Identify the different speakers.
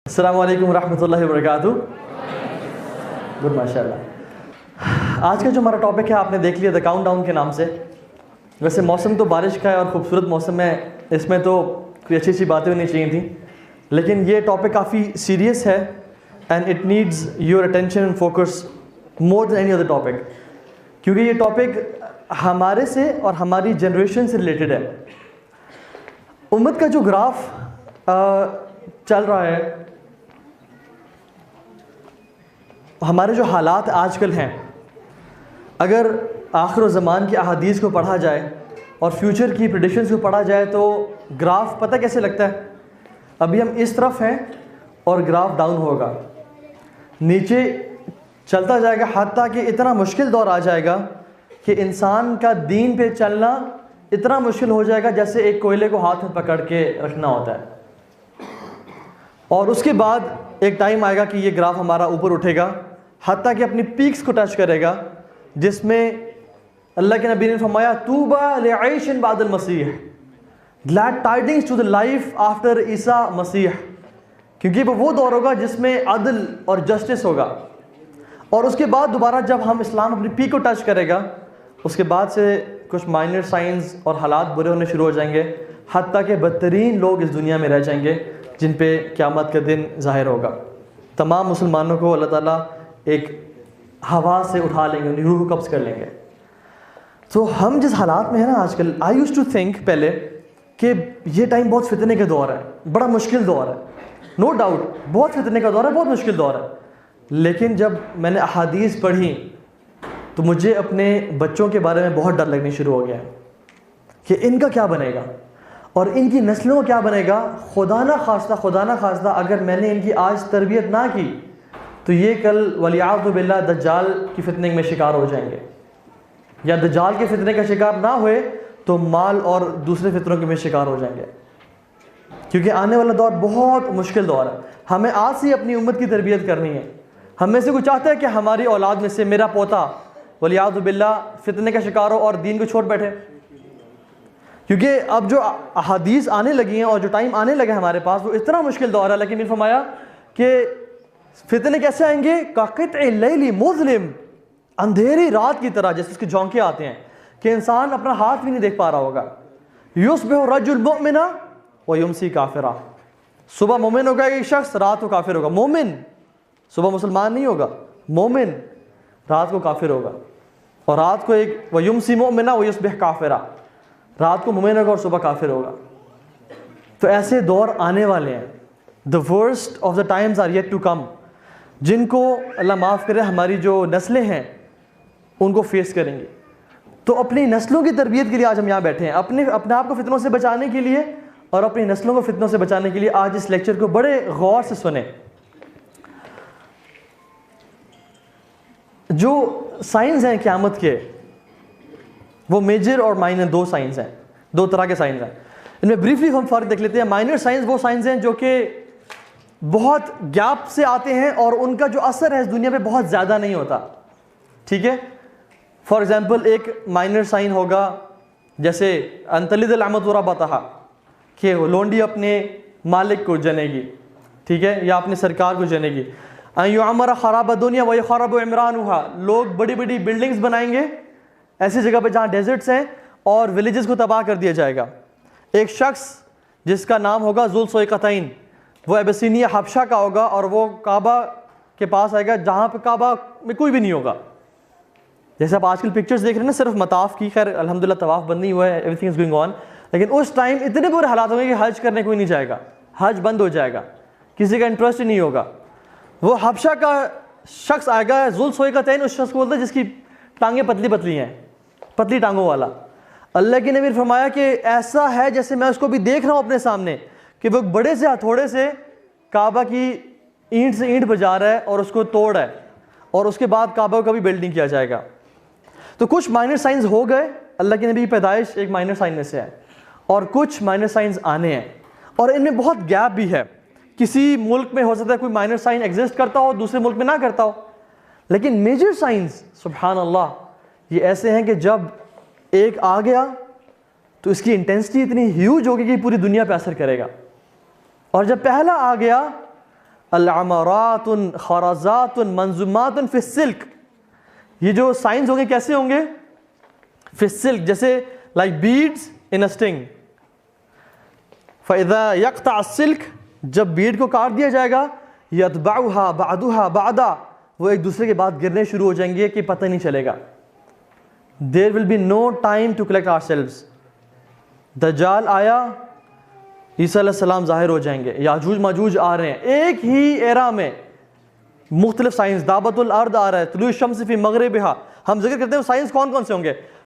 Speaker 1: अस्सलामु अलैकुम रहमतुल्लाहि व बरकातुहू। गुड माशाल्लाह। आज का जो हमारा टॉपिक है आपने देख लिया द काउंटडाउन के नाम से। वैसे मौसम तो बारिश का है और ख़ूबसूरत मौसम है, इसमें तो कोई अच्छी अच्छी बातें होनी चाहिए थी, लेकिन ये टॉपिक काफ़ी सीरियस है and it needs your attention and focus more than any other topic, क्योंकि ये टॉपिक हमारे से और हमारी जनरेशन से रिलेटेड है। उम्मत का जो ग्राफ चल रहा है, हमारे जो हालात आजकल हैं, अगर आखिर ज़मान की अहादीस को पढ़ा जाए और फ्यूचर की प्रेडिक्शंस को पढ़ा जाए तो ग्राफ पता कैसे लगता है। अभी हम इस तरफ हैं और ग्राफ डाउन होगा, नीचे चलता जाएगा, हत्ता कि इतना मुश्किल दौर आ जाएगा कि इंसान का दीन पे चलना इतना मुश्किल हो जाएगा जैसे एक कोयले को हाथ में पकड़ के रखना होता है। और उसके बाद एक टाइम आएगा कि ये ग्राफ हमारा ऊपर उठेगा, हत्ता कि अपनी पीक्स को टच करेगा, जिसमें अल्लाह के नबी ने फरमाया तूबा लिअईशिन बादल मसीह, glad tidings to the life after ईसा मसीह, क्योंकि वो दौर होगा जिसमें अदल और जस्टिस होगा। और उसके बाद दोबारा जब हम इस्लाम अपनी पीक को टच करेगा, उसके बाद से कुछ माइनर साइंस और हालात बुरे होने शुरू हो जाएंगे, हत्ता कि बदतरीन लोग इस दुनिया में रह जाएंगे जिन पे क़यामत का दिन ज़ाहिर होगा। तमाम मुसलमानों को अल्लाह ताला एक हवा से उठा लेंगे, उनकी रूह को कब्ज़ कर लेंगे। तो हम जिस हालात में है ना आजकल, आई यूज्ड टू थिंक पहले कि ये टाइम बहुत फितने का दौर है, बड़ा मुश्किल दौर है, नो डाउट बहुत फितने का दौर है, बहुत मुश्किल दौर है। लेकिन जब मैंने अहादीस पढ़ी तो मुझे अपने बच्चों के बारे में बहुत डर लगने शुरू हो गया कि इनका क्या बनेगा और इनकी नस्लों का क्या बनेगा। खुदा ना खास्ता अगर मैंने इनकी आज तरबियत ना की तो ये कल वलियाज़ु बिल्लाह दज्जाल की फितने में शिकार हो जाएंगे, या दज्जाल के फितने का शिकार ना हुए तो माल और दूसरे फितनों के में शिकार हो जाएंगे, क्योंकि आने वाला दौर बहुत मुश्किल दौर है। हमें आज से अपनी उम्मत की तरबियत करनी है। हम में से कोई चाहता है कि हमारी औलाद में से मेरा पोता वलियाज़ु बिल्लाह फितने का शिकार हो और दीन को छोड़ बैठे, क्योंकि अब जो अहादीस आने लगी हैं और जो टाइम आने लगे हमारे पास वो इतना मुश्किल दौर है। लेकिन फरमाया कि फितने कैसे आएंगे, काक़ित्इ लैली मुज़लिम, अंधेरी रात की तरह, जैसे उसके झोंके आते हैं कि इंसान अपना हाथ भी नहीं देख पा रहा होगा। युस्बिहु रजुल मुमिना व युमसी काफिरा, सुबह मोमिन होगा एक शख्स, रात को काफिर होगा। मोमिन सुबह मुसलमान नहीं होगा, मोमिन रात को काफिर होगा। और रात को एक व युमसी मुमिना व युस्बिह काफिरा, रात को मोमिन होगा और सुबह काफिर होगा। तो ऐसे दौर आने वाले हैं। The worst of the times are yet to come, जिनको अल्लाह माफ़ करे हमारी जो नस्लें हैं उनको फेस करेंगी। तो अपनी नस्लों की तरबियत के लिए आज हम यहाँ बैठे हैं, अपने आप को फितनों से बचाने के लिए और अपनी नस्लों को फितनों से बचाने के लिए। आज इस लेक्चर को बड़े गौर से सुने। जो साइंस हैं क़यामत के, वो मेजर और माइनर दो साइंस हैं, दो तरह के साइंस हैं। इनमें ब्रीफली हम फ़र्क देख लेते हैं। माइनर साइंस वो साइंस हैं जो कि बहुत गैप से आते हैं और उनका जो असर है इस दुनिया पे बहुत ज़्यादा नहीं होता, ठीक है। फॉर एग्जांपल एक माइनर साइन होगा जैसे अंतलिदल अमतुरा बताहा, कि लोंडी अपने मालिक को जनेगी, ठीक है, या अपनी सरकार को जनेगी। अयुअमर खराब दुनिया वही खराब इमरानुहा, लोग बड़ी बड़ी बिल्डिंग्स बनाएंगे ऐसी जगह पे जहाँ डेजर्ट्स हैं और विलेजेस को तबाह कर दिया जाएगा। एक शख्स जिसका नाम होगा ज़ुल्फ़ुक़तैन, वो एबेसिनिया हबशा का होगा और वो काबा के पास आएगा जहाँ पे काबा में कोई भी नहीं होगा। जैसे आप आजकल पिक्चर्स देख रहे हैं ना, सिर्फ मताफ़ की, खैर अल्हम्दुलिल्लाह तवाफ़ बंद नहीं हुआ है, एवरीथिंग इज़ गोइंग ऑन, लेकिन उस टाइम इतने बुरे हालात होंगे कि हज करने कोई नहीं जाएगा, हज बंद हो जाएगा, किसी का इंटरेस्ट ही नहीं होगा। वो हबशा का शख्स आएगा ज़ुल्फ़ुक़तैन, उस शख्स को बोलते हैं जिसकी टांगें पतली पतली हैं, पतली टांगों वाला। अल्लाह के नबी ने फरमाया कि ऐसा है जैसे मैं उसको भी देख रहा हूँ अपने सामने कि वो बड़े से हथौड़े से काबा की ईंट से ईंट बजा रहा है और उसको तोड़ है, और उसके बाद काबा का भी बिल्डिंग किया जाएगा। तो कुछ माइनर साइंस हो गए, अल्लाह के नबी की पैदाइश एक माइनर साइन में से है, और कुछ माइनर साइंस आने हैं और इनमें बहुत गैप भी है। किसी मुल्क में हो सकता है कोई माइनर साइन एग्जिस्ट करता हो, दूसरे मुल्क में ना करता हो, लेकिन मेजर साइंस सुभान अल्लाह ये ऐसे हैं कि जब एक आ गया तो इसकी इंटेंसिटी इतनी ह्यूज होगी कि पूरी दुनिया पे असर करेगा। और जब पहला आ गया अल-अमरातुन खरज़ातुन मंजुमातुन फी सिल्क। ये जो साइंस होंगे कैसे होंगे? फी सिल्क, जैसे लाइक बीड्स इन अ स्टिंग। फ़इज़ा यक़्ता सिल्क, जब बीड को काट दिया जाएगा, यतबउहा बअदुहा बअदा, वो एक दूसरे के बाद गिरने शुरू हो जाएंगे कि पता नहीं चलेगा। There will be no time to collect ourselves. दज्जाल आया, ईसा अलैहिस्सलाम ज़ाहिर हो जाएंगे, याजूज माजूज आ रहे हैं, एक ही एरा में मुख्तलिफ साइंस, दाबतुल अर्द आ रहा है, तुलू शम्स फी मगरिबिहा। हम जिक्र करते हैं साइंस कौन कौन से होंगे?